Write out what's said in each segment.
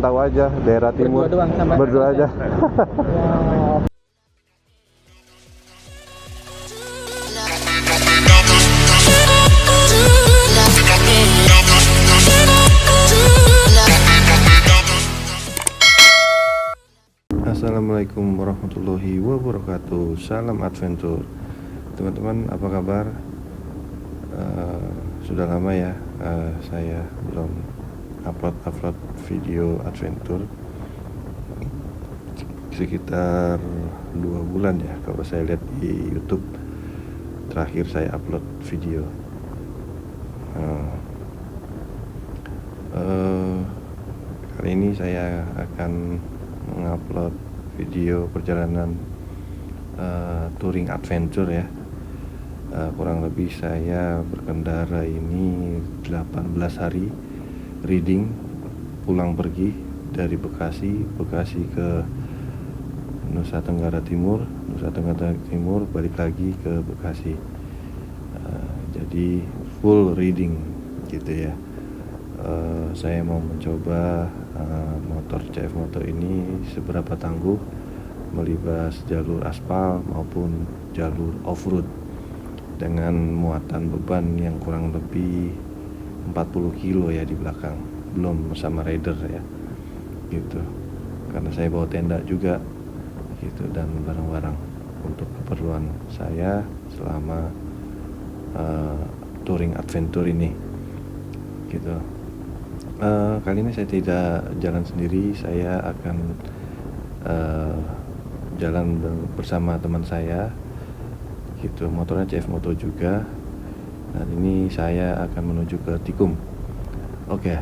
tahu aja daerah timur. Berdua doang sampai Berdua aja. Wow. Assalamualaikum warahmatullahi wabarakatuh. Salam adventure. Teman-teman, apa kabar? Sudah lama ya saya belum upload video adventure. Sekitar 2 bulan ya kalau saya lihat di YouTube terakhir saya upload video. Kali ini saya akan mengupload video perjalanan touring adventure ya. Kurang lebih saya berkendara ini 18 hari riding pulang pergi dari Bekasi ke Nusa Tenggara Timur balik lagi ke Bekasi. Jadi full riding gitu ya. Saya mau mencoba motor CF Moto ini seberapa tangguh melibas jalur aspal maupun jalur off-road dengan muatan beban yang kurang lebih 40 kilo ya di belakang, belum bersama rider ya gitu, karena saya bawa tenda juga gitu dan barang-barang untuk keperluan saya selama touring adventure ini gitu. Kali ini saya tidak jalan sendiri, saya akan jalan bersama teman saya gitu, motornya CF Moto juga. Dan ini saya akan menuju ke Tikum. Oke,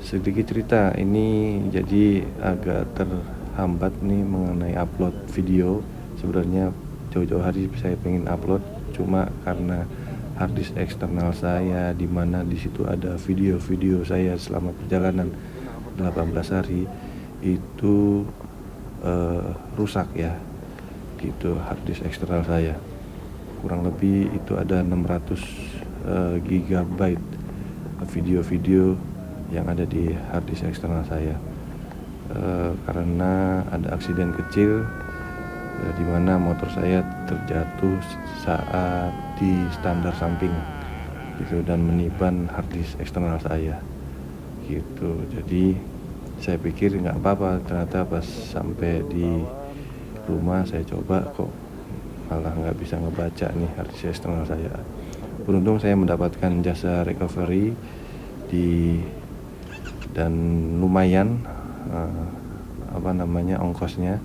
sedikit cerita, ini jadi agak terhambat nih mengenai upload video. Sebenarnya jauh-jauh hari saya pengen upload, cuma karena harddisk eksternal saya di mana di situ ada video-video saya selama perjalanan 18 hari itu rusak ya gitu. Harddisk eksternal saya kurang lebih itu ada 600 GB video-video yang ada di harddisk eksternal saya, karena ada aksiden kecil di mana motor saya terjatuh saat di standar samping gitu dan meniban harddisk eksternal saya gitu. Jadi saya pikir nggak apa-apa, ternyata pas sampai di rumah saya coba kok malah nggak bisa ngebaca nih harddisk eksternal saya. Beruntung saya mendapatkan jasa recovery dan lumayan ongkosnya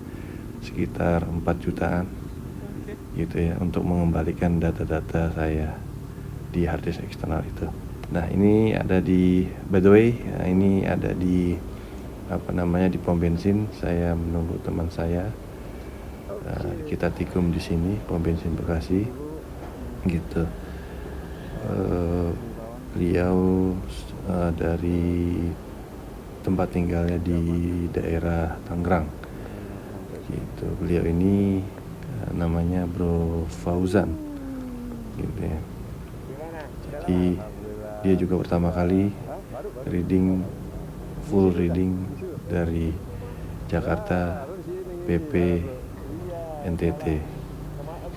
sekitar 4 jutaan gitu ya untuk mengembalikan data-data saya di harddisk eksternal itu. Nah, ini ada di, by the way, ini ada di di pom bensin. Saya menunggu teman saya. Kita tikum di sini, pom bensin Bekasi gitu. Beliau dari tempat tinggalnya di daerah Tangerang gitu. Beliau ini namanya Bro Fauzan gitu ya. Jadi dia juga pertama kali full reading dari Jakarta PP NTT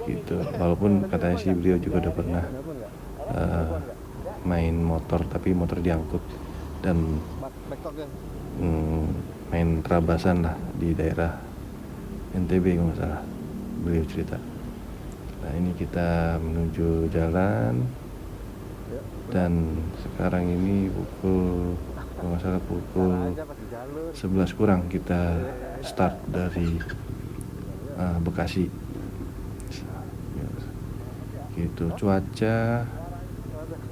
gitu. Walaupun katanya sih beliau juga udah pernah main motor, tapi motor diangkut dan main terabasan lah di daerah NTB kalau nggak salah, beliau cerita. Nah, ini kita menuju jalan dan sekarang ini kalau nggak salah pukul 11 kurang kita start dari Bekasi gitu. Cuaca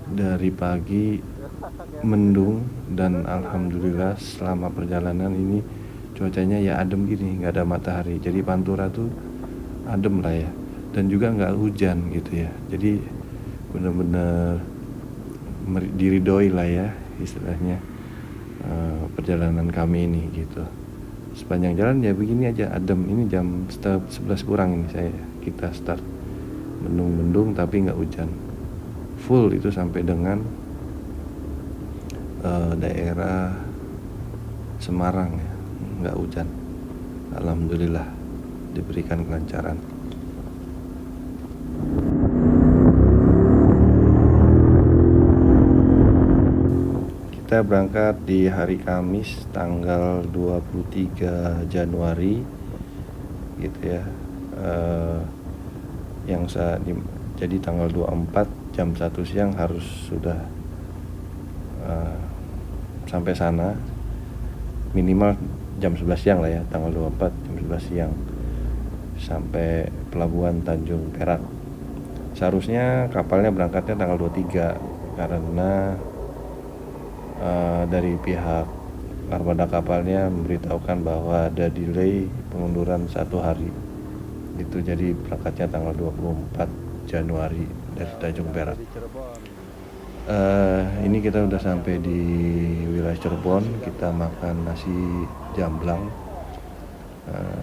dari pagi mendung dan alhamdulillah selama perjalanan ini cuacanya ya adem gini, nggak ada matahari, jadi Pantura tuh adem lah ya, dan juga nggak hujan gitu ya. Jadi bener-bener diridoi lah ya istilahnya perjalanan kami ini gitu. Sepanjang jalan ya begini aja adem. Ini jam 11 kurang ini kita start, mendung tapi nggak hujan, full itu sampai dengan daerah Semarang ya, nggak hujan. Alhamdulillah diberikan kelancaran. Kita berangkat di hari Kamis tanggal 23 Januari gitu ya. Jadi tanggal 24 jam 1 siang harus sudah sampai sana, minimal jam 11 siang lah ya, tanggal 24 jam 11 siang sampai pelabuhan Tanjung Perak. Seharusnya kapalnya berangkatnya tanggal 23 karena dari pihak armada kapalnya memberitahukan bahwa ada delay pengunduran 1 hari. Itu jadi berangkatnya tanggal 24 Januari dari Tanjung Perak. Ini kita udah sampai di wilayah Cirebon. Kita makan nasi jamblang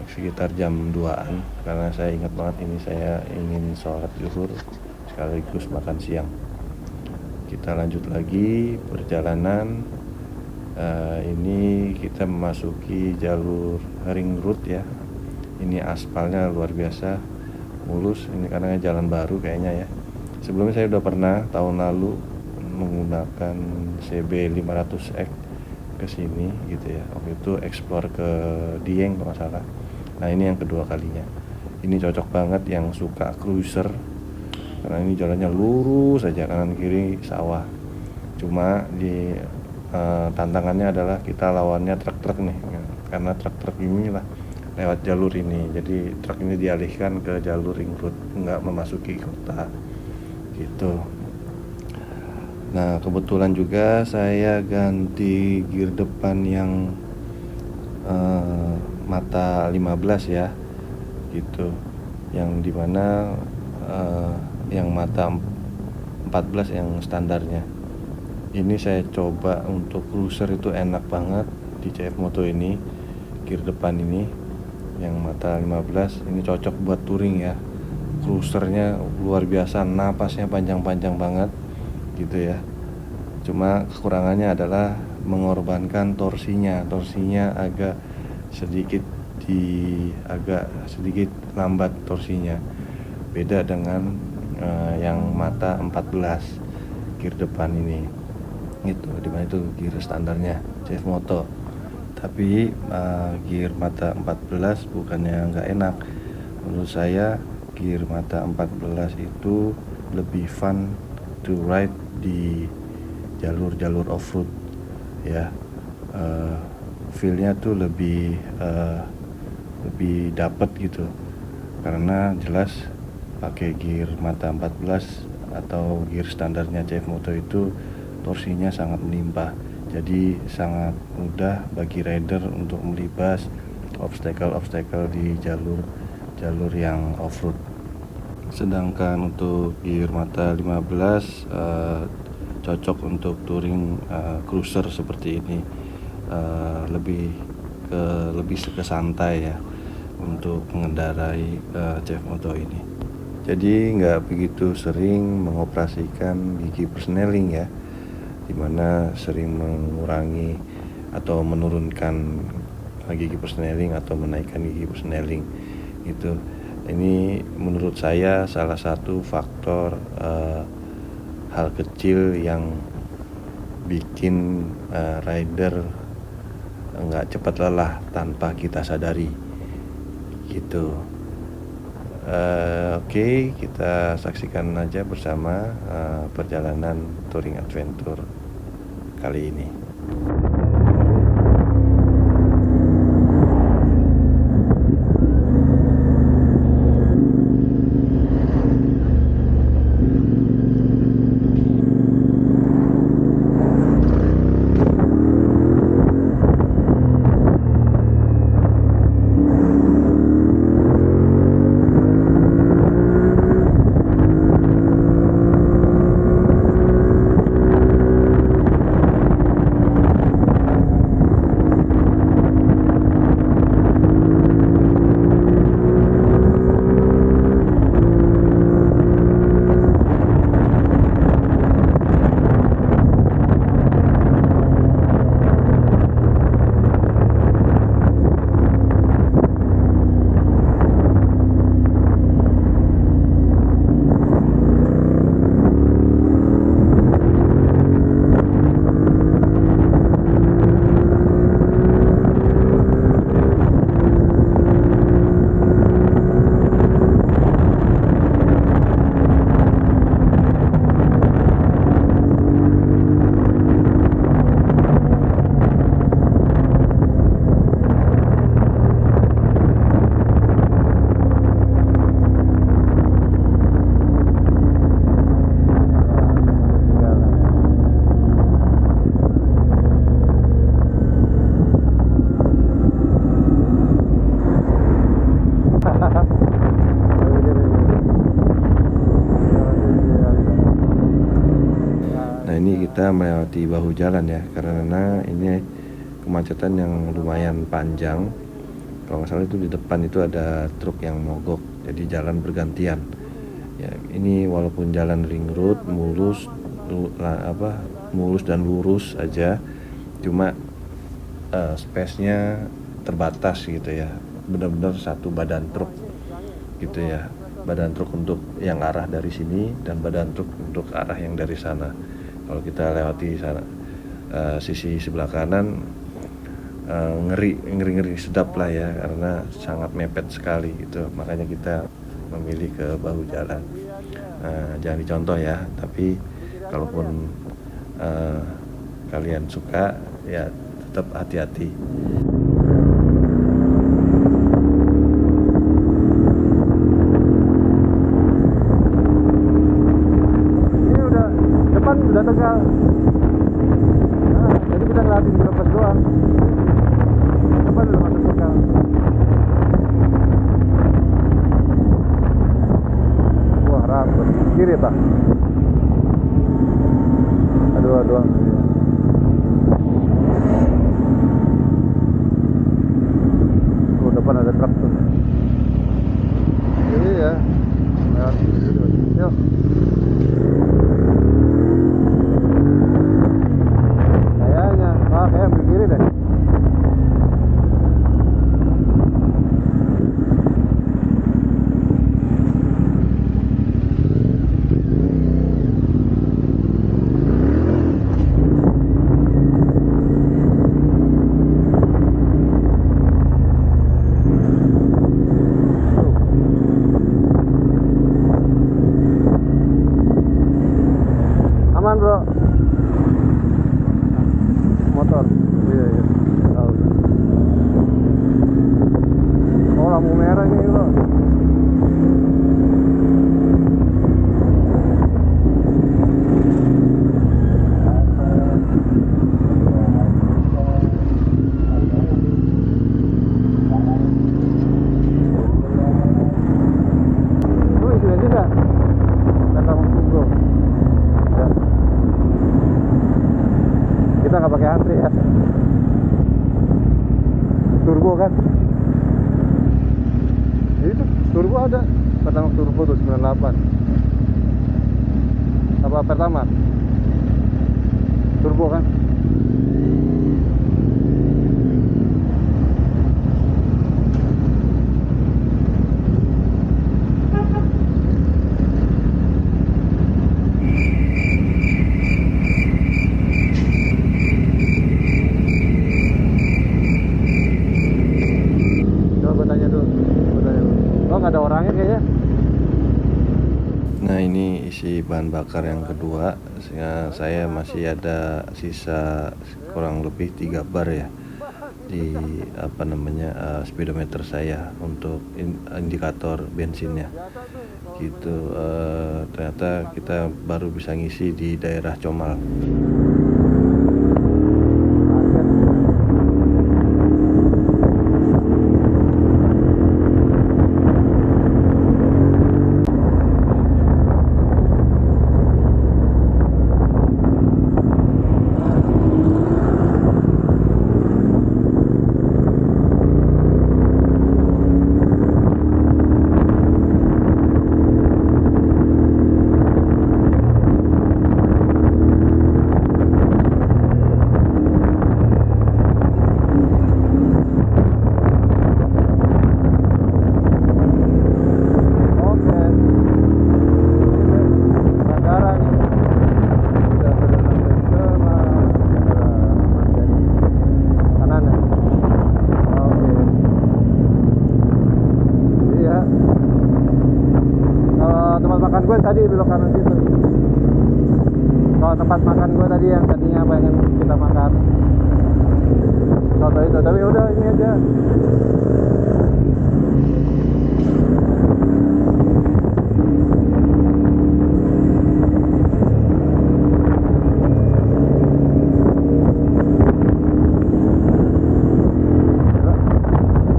sekitar jam 2-an, karena saya ingat banget ini saya ingin sholat zuhur sekaligus makan siang. Kita lanjut lagi perjalanan. Ini kita memasuki jalur ring road ya. Ini aspalnya luar biasa mulus. Ini karena jalan baru kayaknya ya. Sebelumnya saya udah pernah tahun lalu menggunakan CB 500X ke sini gitu ya. Waktu itu explore ke Dieng kalau nggak salah. Nah ini yang kedua kalinya. Ini cocok banget yang suka cruiser, karena ini jalannya lurus saja, kanan kiri sawah. Cuma di tantangannya adalah kita lawannya truk-truk nih, karena truk-truk ini lah lewat jalur ini, jadi truk ini dialihkan ke jalur ring road, nggak memasuki kota gitu. Nah kebetulan juga saya ganti gear depan yang mata 15 ya gitu, yang dimana yang mata 14 yang standarnya. Ini saya coba untuk cruiser, itu enak banget di CF Moto ini. Gear depan ini yang mata 15 ini cocok buat touring ya. Cruisernya luar biasa, napasnya panjang-panjang banget gitu ya. Cuma kekurangannya adalah mengorbankan torsinya. Torsinya agak sedikit lambat torsinya. Beda dengan yang mata 14 gear depan ini. Gitu, dimana itu gear standarnya CF Moto. Tapi gear mata 14 bukannya nggak enak. Menurut saya gear mata 14 itu lebih fun to ride di jalur-jalur off-road ya. Feel-nya tuh lebih dapet gitu, karena jelas pakai gear mata 14 atau gear standarnya CF Moto itu torsinya sangat melimpah, jadi sangat mudah bagi rider untuk melibas obstacle di jalur yang off-road. Sedangkan untuk gear mata 15 cocok untuk touring cruiser seperti ini, lebih ke santai ya untuk mengendarai CF Moto ini. Jadi nggak begitu sering mengoperasikan gigi persneling ya, dimana sering mengurangi atau menurunkan gigi persneling atau menaikkan gigi persneling itu. Ini menurut saya salah satu faktor hal kecil yang bikin rider nggak cepat lelah tanpa kita sadari gitu. Oke, kita saksikan aja bersama perjalanan touring adventure kali ini. kita melewati bahu jalan ya, karena ini kemacetan yang lumayan panjang. Kalau nggak salah itu di depan itu ada truk yang mogok, jadi jalan bergantian. Ya, ini walaupun jalan ring road mulus dan lurus aja, cuma space-nya terbatas gitu ya. Benar-benar satu badan truk gitu ya. Badan truk untuk yang arah dari sini dan badan truk untuk arah yang dari sana. Kalau kita lewati sana sisi sebelah kanan, ngeri sedap lah ya, karena sangat mepet sekali gitu. Makanya kita memilih ke bahu jalan. Jangan dicontoh ya, tapi kalaupun kalian suka ya tetap hati-hati. Ini udah Tegal. Jadi kita ngeliatin Brebes doang. Depan udah masuk Tegal. Wah, rapet. Kiri tak? Aduh. Depan ada truk tuh. Jadi ya. Yuk. Kayak ambil kiri deh. Aman bro, motor. Iya. Tahu. Oh, lampu merah ini bro. Lu isi bensin nggak? Kata bro. Ya. Kita nggak pakai antri ya. Turbo kan? Itu turbo ada. Pertama turbo tuh 98. Apa pertama? Turbo kan? Oh, nggak ada orangnya kayaknya. Nah, ini isi bahan bakar yang kedua. Saya masih ada sisa kurang lebih 3 bar ya di speedometer saya untuk indikator bensinnya gitu. Ternyata kita baru bisa ngisi di daerah Comal. gue tadi belok kanan situ. Kalau tempat makan gue tadi yang tadinya pengen kita makan soto itu, tapi udah ini aja.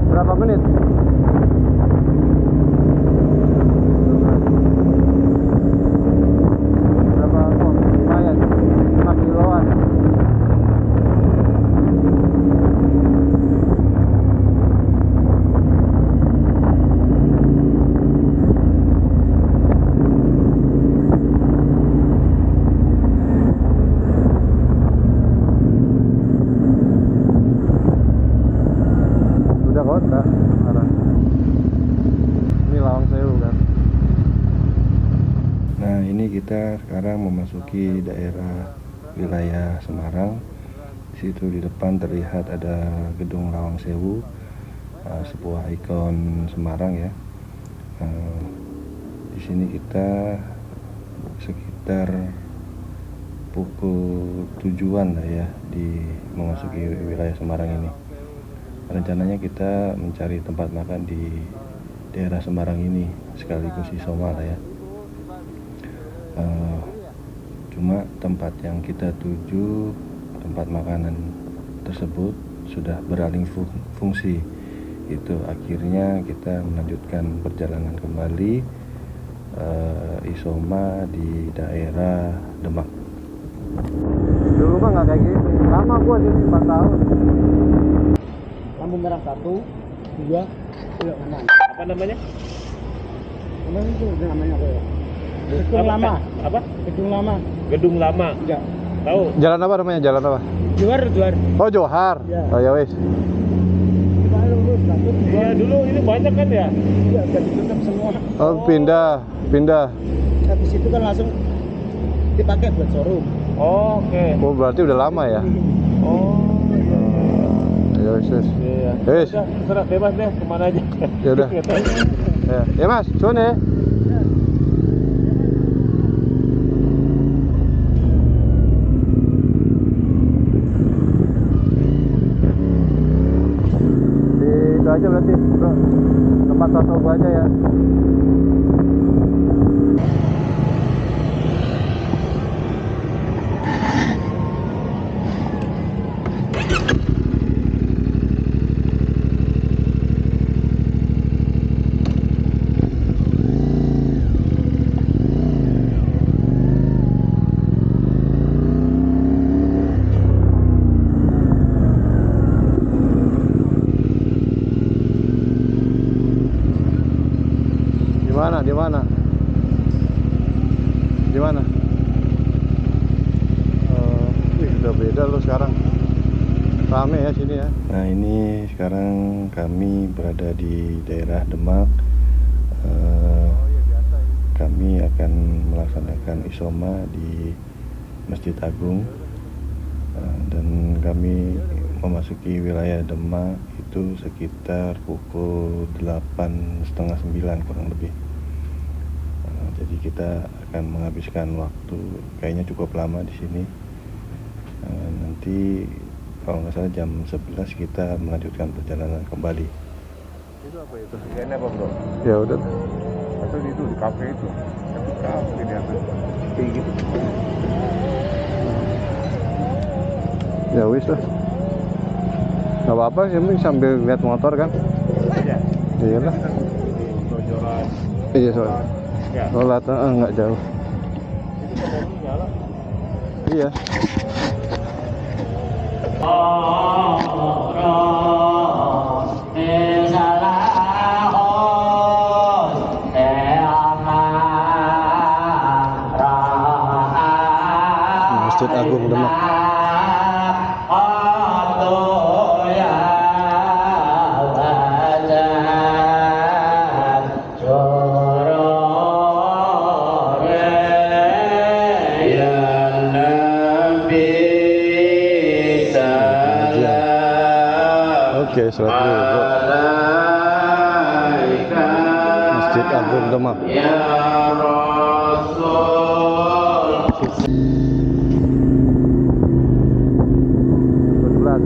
Berapa menit? Berapa? Oh, lumayan 5 kilo beda kota arah. Ini Lawang Sewu kan. Nah, ini kita sekarang memasuki daerah wilayah Semarang. Di situ di depan terlihat ada gedung Lawang Sewu, sebuah ikon Semarang ya. Di sini kita sekitar pukul 7-an lah ya di memasuki wilayah Semarang ini. Rencananya kita mencari tempat makan di daerah Semarang ini sekaligus isoma lah ya. Cuma tempat yang kita tuju, tempat makanan tersebut sudah beralih fungsi. Itu akhirnya kita melanjutkan perjalanan kembali isoma di daerah Demak. Dulu mah nggak kayak gitu. Lama gua sini 4 tahun. Lampu merah 1, 2, aman. Apa namanya? Aman itu namanya apa ya? Gedung lama. Apa? Gedung lama. Gedung lama. Enggak. Tahu? Jalan apa namanya? Jalan apa? Juar. Oh, Johar. Ya. Oh ya wes. Kita lurus 1, 2. Iya, dulu ini banyak kan ya? Iya, udah ditutup semua. Oh, pindah. Habis itu kan langsung dipakai buat showroom. Oh, oke. Oh, berarti udah lama ya? Oh, Ya wes. iya. Wes. Udah, terserah bebas deh kemana aja. Ya udah. Ya Mas, suun ya. Itu aja berarti, bro. Tempat soto gua aja ya. Di mana? Udah beda loh sekarang. Rame ya sini ya. Nah, ini sekarang kami berada di daerah Demak. Kami akan melaksanakan isoma di Masjid Agung. Dan kami memasuki wilayah Demak itu sekitar pukul 8:30, 9 kurang lebih. Jadi kita akan menghabiskan waktu kayaknya cukup lama di sini. Nanti kalau nggak salah jam 11 kita melanjutkan perjalanan kembali. Itu apa itu? Ini apa, Bro? Ya udah. Atau itu di kafe itu. Tapi kafe di atas. Kayak gitu. Ya wis lah. Gak apa-apa sih, penting sambil lihat motor kan. Iya. Iya lah. Tonjolan. Iya soalnya. Ya. Sholat nggak jauh. Itu mobilnya nyala. Iya. Masjid Agung Demak. Oke, sholat dulu. Masjid Agung Demak. Start.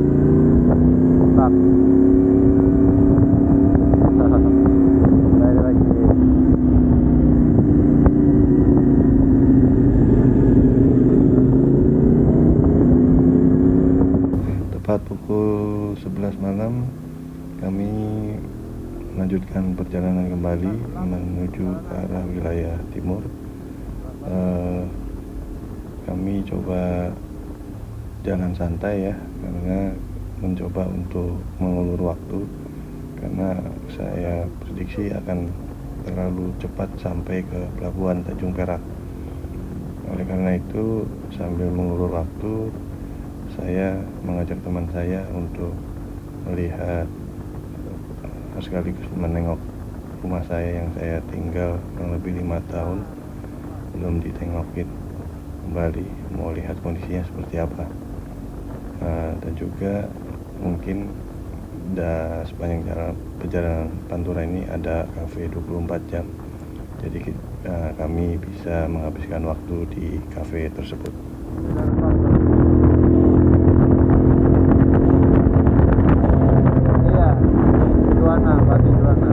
Lagi. Tepat pukul 11 malam kami melanjutkan perjalanan kembali menuju ke arah wilayah timur. Kami coba jalan santai ya, karena mencoba untuk mengulur waktu, karena saya prediksi akan terlalu cepat sampai ke pelabuhan Tanjung Perak. Oleh karena itu, sambil mengulur waktu, saya mengajak teman saya untuk melihat sekaligus menengok rumah saya yang saya tinggal kurang lebih 5 tahun belum ditengokin kembali, mau lihat kondisinya seperti apa. Dan juga mungkin sepanjang perjalanan Pantura ini ada kafe 24 jam, jadi kami bisa menghabiskan waktu di kafe tersebut. Iya, Juana, Pati Juana.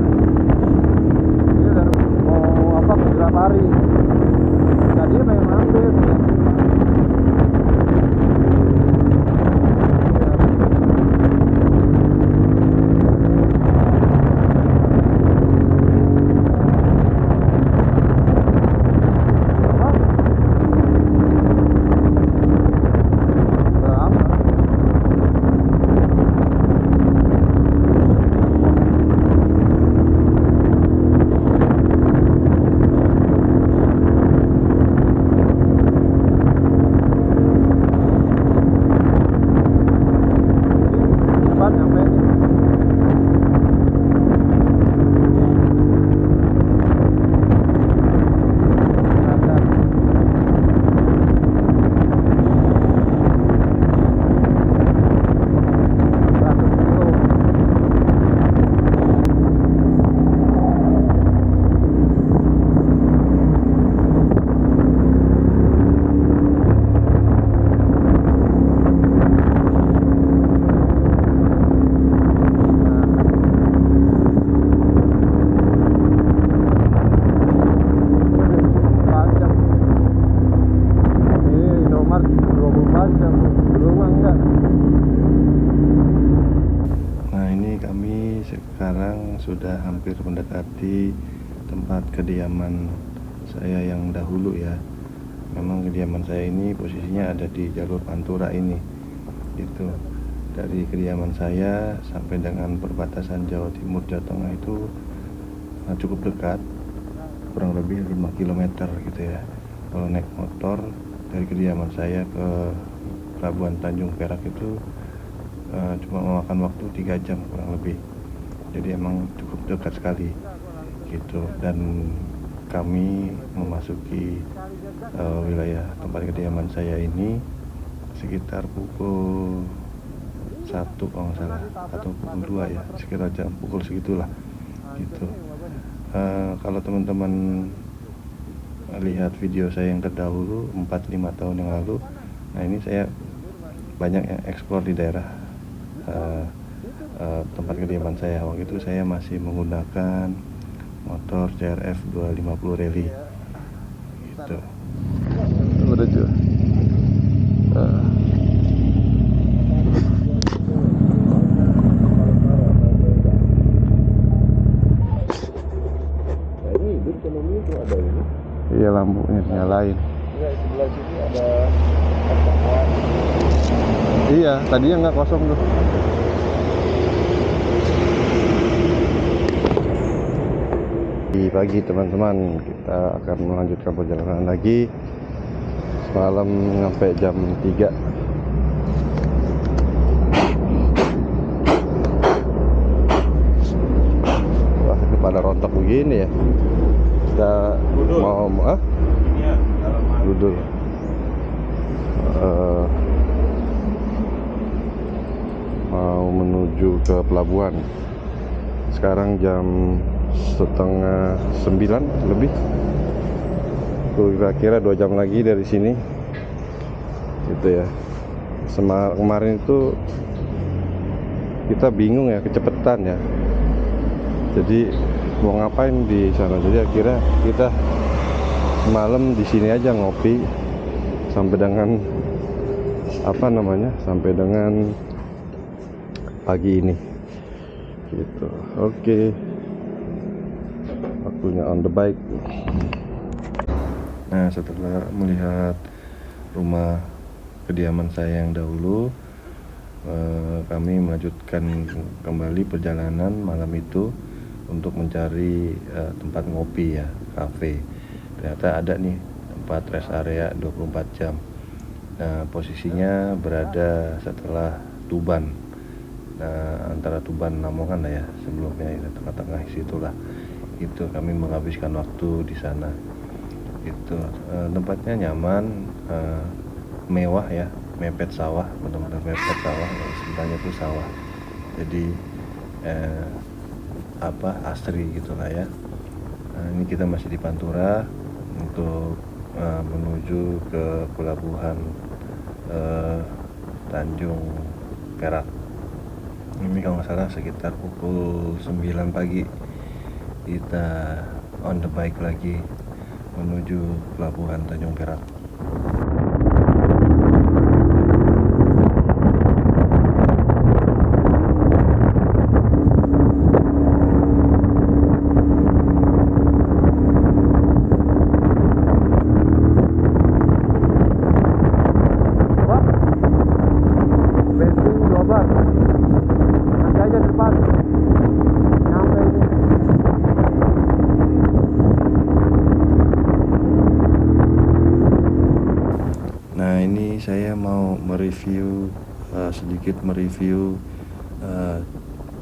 Ini udah mau apa beberapa hari. Tadi pengen mampir. Sekarang sudah hampir mendekati tempat kediaman saya yang dahulu ya. Memang kediaman saya ini posisinya ada di jalur Pantura ini. Itu dari kediaman saya sampai dengan perbatasan Jawa Timur Jawa Tengah itu cukup dekat, kurang lebih 5 km gitu ya. Kalau naik motor dari kediaman saya ke Pelabuhan Tanjung Perak itu cuma memakan waktu 3 jam kurang lebih. Jadi emang cukup dekat sekali gitu. Dan kami memasuki wilayah tempat kediaman saya ini sekitar pukul 1 kalau nggak salah, atau pukul 2 ya, sekitar jam pukul segitulah gitu. Kalau teman-teman lihat video saya yang terdahulu 4-5 tahun yang lalu, nah ini saya banyak yang eksplor di daerah tempat kediaman saya. Waktu itu saya masih menggunakan motor CRF 250 Rally gitu. Menuju iya, lampunya nyalain. Iya, sebelah sini ada Iya, tadinya nggak kosong tuh. Pagi teman-teman, kita akan melanjutkan perjalanan lagi. Semalam sampai jam 3. Wah, ini pada rontok begini ya. Kita mau dudul. Mau menuju ke pelabuhan. Sekarang jam 8:30 lebih. Kira-kira 2 jam lagi dari sini gitu ya. Kemarin itu kita bingung ya, kecepetan ya, jadi mau ngapain di sana. Jadi akhirnya kita malam di sini aja ngopi sampai dengan sampai dengan pagi ini gitu. Oke. Waktunya on the bike. Nah, setelah melihat rumah kediaman saya yang dahulu, kami melanjutkan kembali perjalanan malam itu untuk mencari tempat ngopi ya, kafe. Ternyata ada nih tempat rest area 24 jam. Nah, posisinya berada setelah Tuban antara Tuban Lamongan lah ya, sebelumnya itu tengah-tengah situlah. Itu kami menghabiskan waktu di sana. Itu tempatnya nyaman, mewah ya, mepet sawah, benar-benar mepet sawah, sebenarnya itu sawah. Jadi asri gitulah ya. Ini kita masih di Pantura untuk menuju ke pelabuhan Tanjung Perak. Ini kalau nggak salah sekitar pukul 9 pagi kita on the bike lagi menuju pelabuhan Tanjung Perak. Bensin 12. Nanti aja depan. Nyampe ini. Nah, ini saya mau sedikit mereview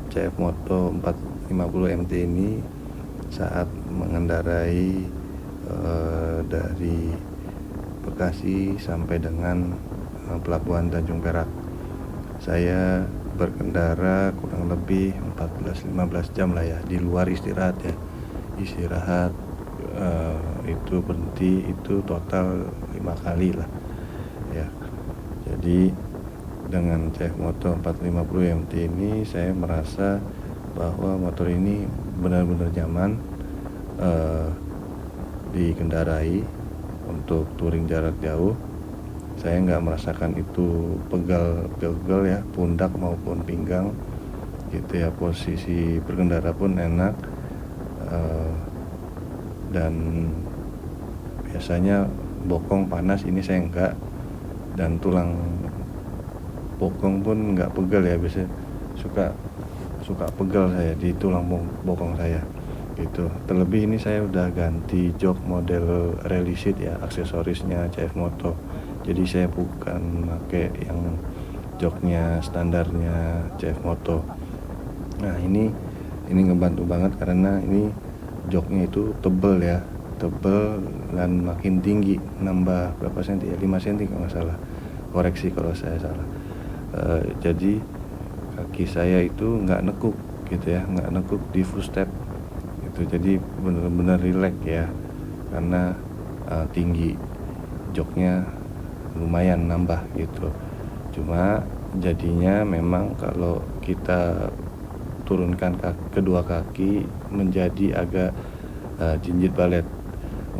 CF Moto 450 MT ini saat mengendarai dari Bekasi sampai dengan pelabuhan Tanjung Perak. Saya berkendara kurang lebih 14-15 jam lah ya, di luar istirahat ya. Istirahat itu berhenti itu total 5 kali lah ya. Jadi dengan CF Moto 450 MT ini saya merasa bahwa motor ini benar-benar nyaman dikendarai untuk touring jarak jauh. Saya nggak merasakan itu pegal ya, pundak maupun pinggang gitu ya. Posisi berkendara pun enak, dan biasanya bokong panas, ini saya enggak, dan tulang bokong pun nggak pegal ya. Biasanya suka pegal saya di tulang bokong saya gitu. Terlebih ini saya udah ganti jok model rally seat ya, aksesorisnya CF Moto. Jadi saya bukan pakai yang joknya standarnya CF Moto. Nah, ini ngebantu banget karena ini joknya itu tebel ya, tebel dan makin tinggi, nambah berapa senti ya, 5 senti kalau nggak salah, koreksi kalau saya salah. Jadi kaki saya itu nggak nekuk gitu ya, nggak nekuk di footstep gitu. Jadi benar-benar rileks ya, karena tinggi, joknya lumayan nambah gitu. Cuma jadinya memang kalau kita turunkan kedua kaki menjadi agak jinjit balet.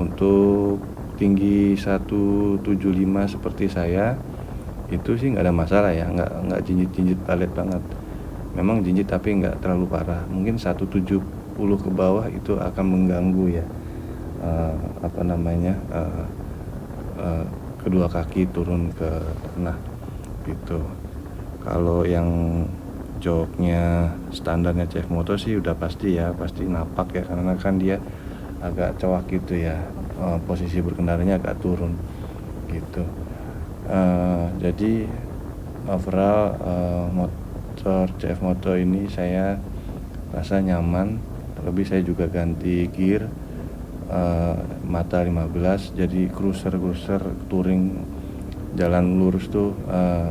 Untuk tinggi 175 seperti saya itu sih nggak ada masalah ya, nggak jinjit balet banget. Memang jinjit tapi nggak terlalu parah. Mungkin 170 ke bawah itu akan mengganggu ya, kedua kaki turun ke tanah gitu. Kalau yang joknya standarnya CF Moto sih udah pasti napak ya, karena kan dia agak cowak gitu ya, posisi berkendaranya agak turun gitu. Jadi overall motor CF Moto ini saya rasa nyaman. Terlebih saya juga ganti gear mata 15, jadi cruiser touring jalan lurus tuh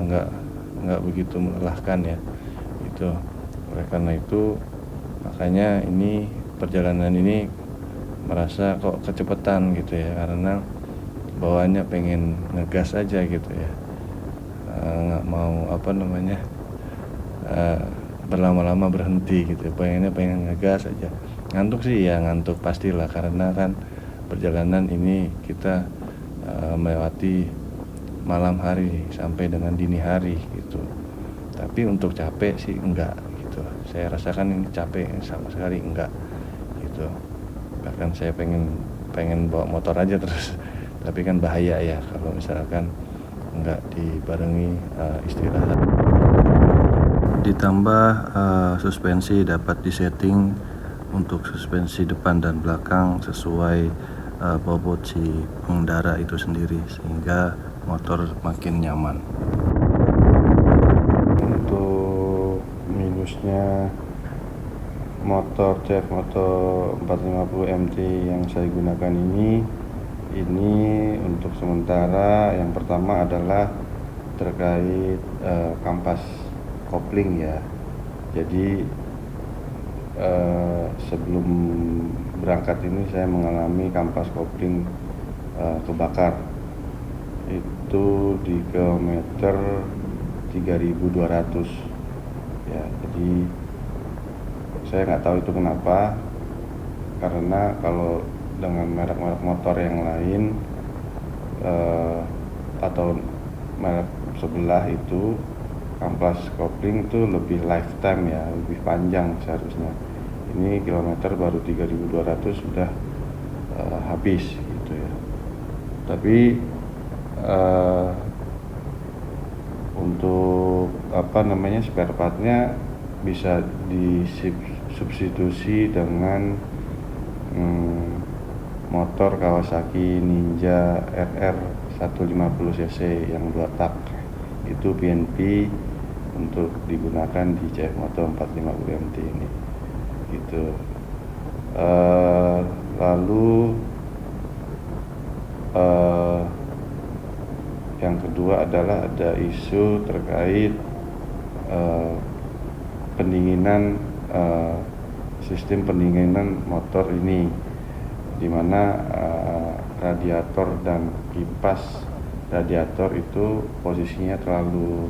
nggak begitu melelahkan ya gitu. Oleh karena itu makanya ini perjalanan ini merasa kok kecepatan gitu ya, karena bawaannya pengen ngegas aja gitu ya, nggak mau berlama-lama berhenti gitu, pengen ngegas aja. Ngantuk sih ya, ngantuk pastilah, karena kan perjalanan ini kita melewati malam hari sampai dengan dini hari gitu. Tapi untuk capek sih enggak gitu. Saya rasakan ini capek sama sekali enggak gitu. Bahkan saya pengen bawa motor aja terus. Tapi kan bahaya ya kalau misalkan enggak dibarengi istirahat. Ditambah suspensi dapat disetting untuk suspensi depan dan belakang sesuai bobot si pengendara itu sendiri, sehingga motor makin nyaman. Untuk motor CF Moto 450 MT yang saya gunakan ini untuk sementara yang pertama adalah terkait kampas kopling ya. Jadi sebelum berangkat ini saya mengalami kampas kopling kebakar. Itu di kilometer 3.200 ya. Jadi saya nggak tahu itu kenapa, karena kalau dengan merek-merek motor yang lain atau merek sebelah itu kampas kopling itu lebih lifetime ya, lebih panjang seharusnya. Ini kilometer baru 3.200 sudah habis gitu ya. Tapi untuk spare partnya bisa disubstitusi dengan motor Kawasaki Ninja RR 150cc yang 2 tak. Itu PNP untuk digunakan di CF Moto 450 MT ini gitu. Lalu yang kedua adalah ada isu terkait pendinginan, sistem pendinginan motor ini, di mana radiator dan kipas radiator itu posisinya terlalu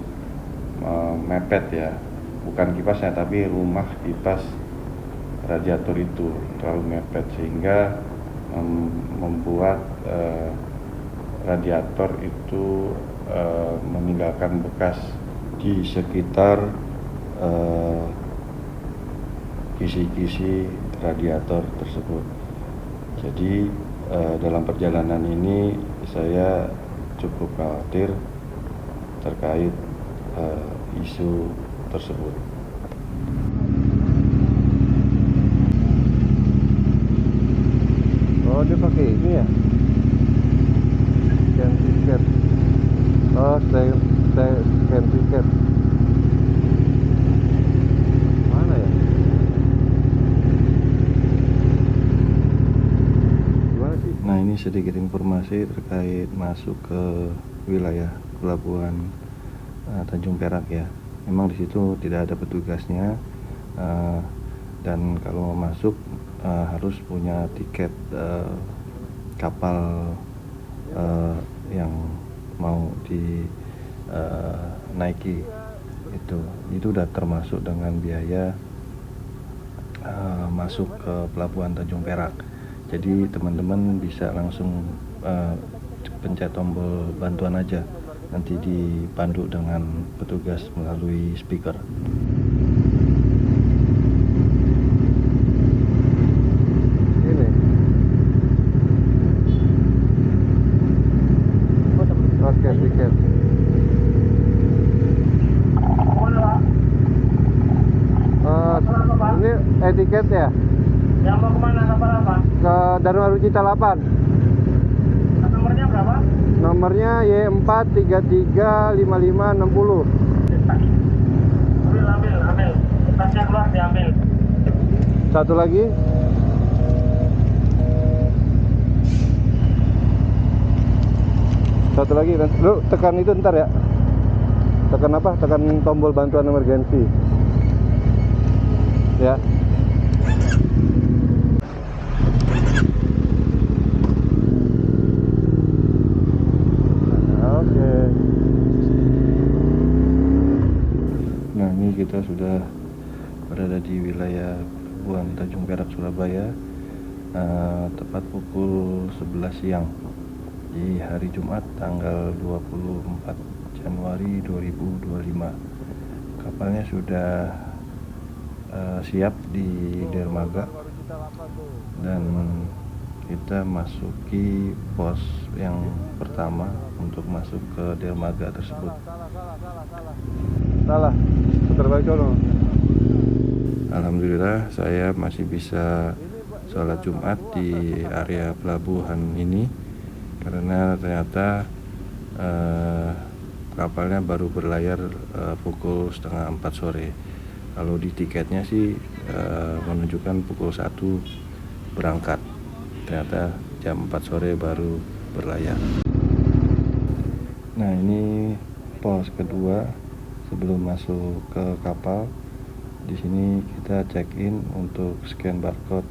mepet ya, bukan kipasnya tapi rumah kipas radiator itu terlalu mepet sehingga membuat radiator itu meninggalkan bekas di sekitar kisi-kisi radiator tersebut. Jadi dalam perjalanan ini saya cukup khawatir terkait isu tersebut. Oh, dia pakai ini ya, scan tiket. Oh, saya scan tiket. Mana ya? Gimana sih? Nah, ini sedikit informasi terkait masuk ke wilayah pelabuhan Tanjung Perak ya. Memang di situ tidak ada petugasnya, dan kalau mau masuk harus punya tiket kapal yang mau dinaiki. Itu udah termasuk dengan biaya masuk ke pelabuhan Tanjung Perak. Jadi teman-teman bisa langsung pencet tombol bantuan aja, nanti dipandu dengan petugas melalui speaker. Ini. Oke, tiket. Ini etiket ya? Yang mau kemana, kapal apa? Ke Dharma Rucita 8. Nomornya berapa? Nomornya Y4335560. Ambil. Tasnya keluar, diambil. Satu lagi. Satu lagi. Lu tekan itu ntar ya. Tekan apa? Tekan tombol bantuan emergensi. Ya. Oke. Nah, ini kita sudah berada di wilayah Pelabuhan Tanjung Perak, Surabaya, tepat pukul 11 siang di hari Jumat tanggal 24 Januari 2025. Kapalnya sudah siap di dermaga dan kita masuki pos yang pertama untuk masuk ke dermaga tersebut. Salah. Putar balik dulu. Alhamdulillah saya masih bisa sholat Jumat di area pelabuhan ini, karena ternyata kapalnya baru berlayar pukul 3:30 sore. Kalau di tiketnya sih menunjukkan pukul 1 berangkat, ternyata jam 4 sore baru berlayar. Nah, ini pos kedua sebelum masuk ke kapal. Di sini kita check in untuk scan barcode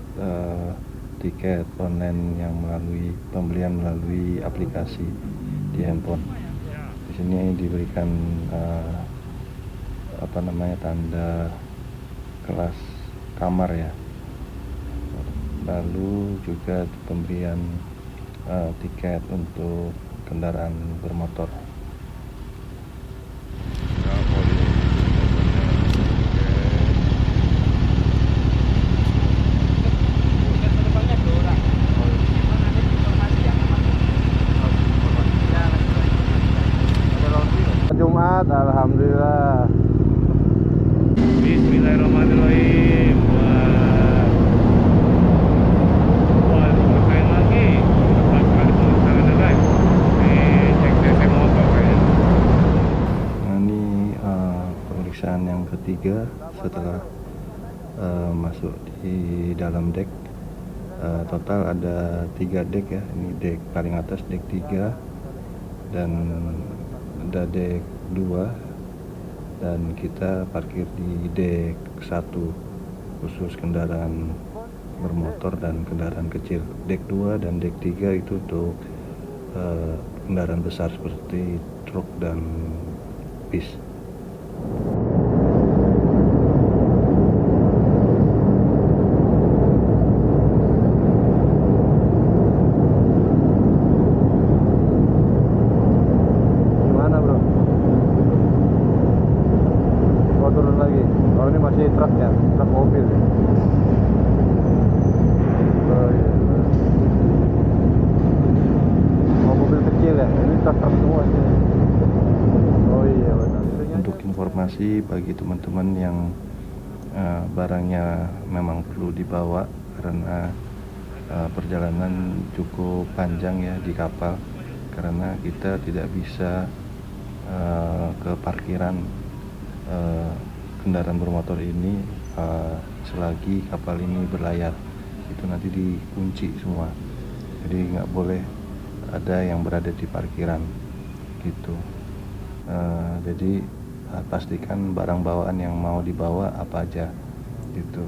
tiket online yang melalui pembelian melalui aplikasi di handphone. Di sini diberikan tanda kelas kamar ya. Lalu juga pembelian tiket untuk kendaraan bermotor. Jumat, alhamdulillah. Bismillahirrahmanirrahim. Wah, pakai lagi. Pas kali pemeriksaan guys. Cek CC motor kayaknya. Nah, ini pemeriksaan yang ketiga setelah masuk di dalam dek. Total ada 3 dek ya. Ini dek paling atas, dek 3, dan ada dek 2, dan kita parkir di dek 1 khusus kendaraan bermotor dan kendaraan kecil. Dek 2 dan dek 3 itu untuk kendaraan besar seperti truk dan bis. Gimana bro? Mau turun lagi? Oh, ini masih truk ya? Truk mobil ya? Oh iya. Oh, mobil kecil ya? Ini truk semua sih. Oh iya benar. Untuk informasi bagi teman-teman yang barangnya memang perlu dibawa karena perjalanan cukup panjang ya di kapal, karena kita tidak bisa ke parkiran kendaraan bermotor ini selagi kapal ini berlayar. Itu nanti dikunci semua, jadi nggak boleh ada yang berada di parkiran gitu. Jadi pastikan barang bawaan yang mau dibawa apa aja gitu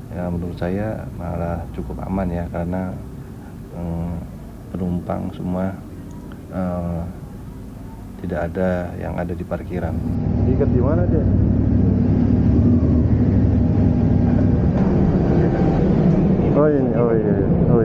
ya. Menurut saya malah cukup aman ya, karena penumpang semua tidak ada yang ada di parkiran. Diikat di mana deh? Oh ini, oh iya, oh